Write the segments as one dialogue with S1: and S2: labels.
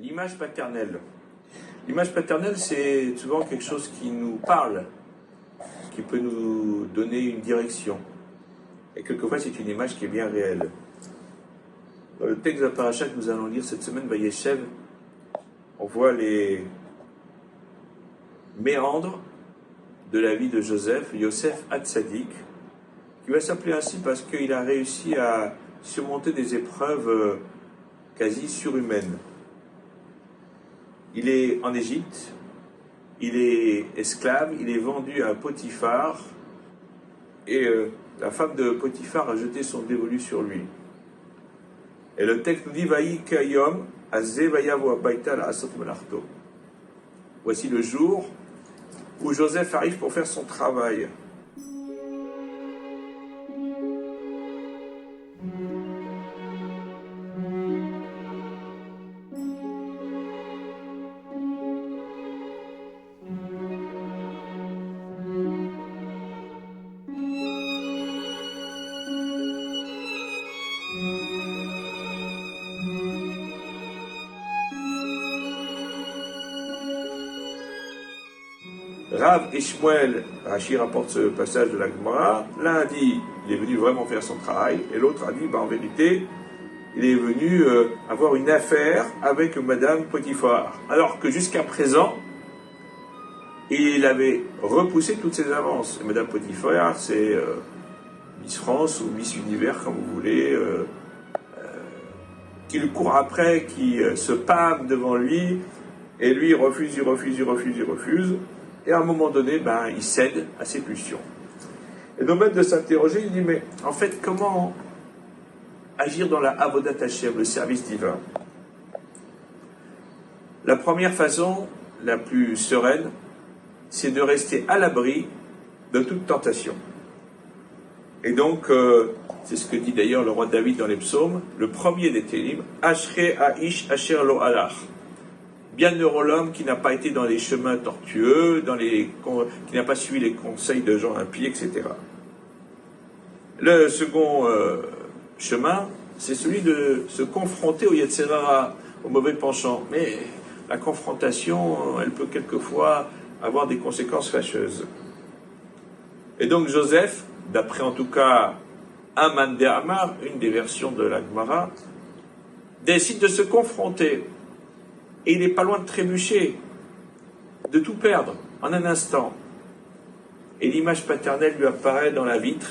S1: L'image paternelle. L'image paternelle, c'est souvent quelque chose qui nous parle, qui peut nous donner une direction. Et quelquefois, c'est une image qui est bien réelle. Dans le texte de la paracha que nous allons lire cette semaine, Vayeshev, on voit les méandres de la vie de Joseph, Yosef Hatzadik, qui va s'appeler ainsi parce qu'il a réussi à surmonter des épreuves quasi surhumaines. Il est en Égypte, il est esclave, il est vendu à Potiphar, et la femme de Potiphar a jeté son dévolu sur lui. Et le texte nous dit Vaï kayom azé vayavo abayta la asot melarto. Voici le jour où Joseph arrive pour faire son travail. Rav et Shmuel, Rashi rapporte ce passage de la Gemara. L'un a dit il est venu vraiment faire son travail, et l'autre a dit en vérité il est venu avoir une affaire avec Madame Potiphar. Alors que jusqu'à présent, il avait repoussé toutes ses avances. Et Madame Potiphar, c'est Miss France ou Miss Univers, comme vous voulez, qui lui court après, qui se pâme devant lui, et lui il refuse. Et à un moment donné, il cède à ses pulsions. Et donc même de s'interroger, il dit, mais en fait, comment agir dans la Avodat Hashem, le service divin? La première façon, la plus sereine, c'est de rester à l'abri de toute tentation. Et donc, c'est ce que dit d'ailleurs le roi David dans les psaumes, le premier des Télim, Ashrei Aish Asher Lo Alach. Bienheureux l'homme qui n'a pas été dans les chemins tortueux, qui n'a pas suivi les conseils de gens impies, etc. Le second chemin, c'est celui de se confronter au Yetzer Hara, au mauvais penchant. Mais la confrontation, elle peut quelquefois avoir des conséquences fâcheuses. Et donc Joseph, d'après en tout cas Aman de Amar, une des versions de la Gemara, décide de se confronter. Et il n'est pas loin de trébucher, de tout perdre en un instant. Et l'image paternelle lui apparaît dans la vitre.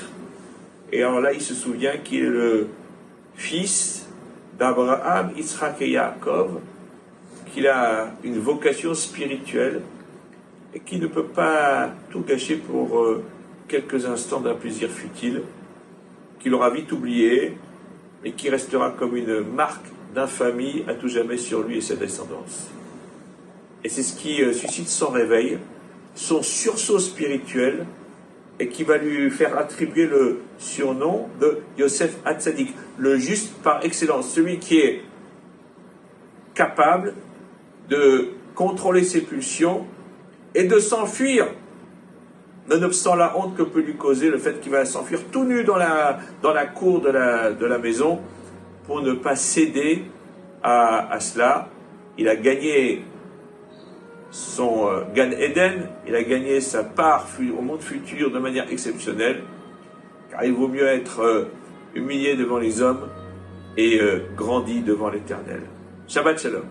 S1: Et alors là, il se souvient qu'il est le fils d'Abraham, Yitzhak et Yaakov, qu'il a une vocation spirituelle et qui ne peut pas tout gâcher pour quelques instants d'un plaisir futile, qu'il aura vite oublié, mais qui restera comme une marque d'infamie à tout jamais sur lui et sa descendance. Et c'est ce qui suscite son réveil, son sursaut spirituel, et qui va lui faire attribuer le surnom de Yosef Hatzadik, le juste par excellence, celui qui est capable de contrôler ses pulsions et de s'enfuir, nonobstant la honte que peut lui causer le fait qu'il va s'enfuir tout nu dans la cour de la maison, pour ne pas céder à cela. Il a gagné son Gan Eden, il a gagné sa part au monde futur de manière exceptionnelle, car il vaut mieux être humilié devant les hommes et grandi devant l'Éternel. Shabbat Shalom.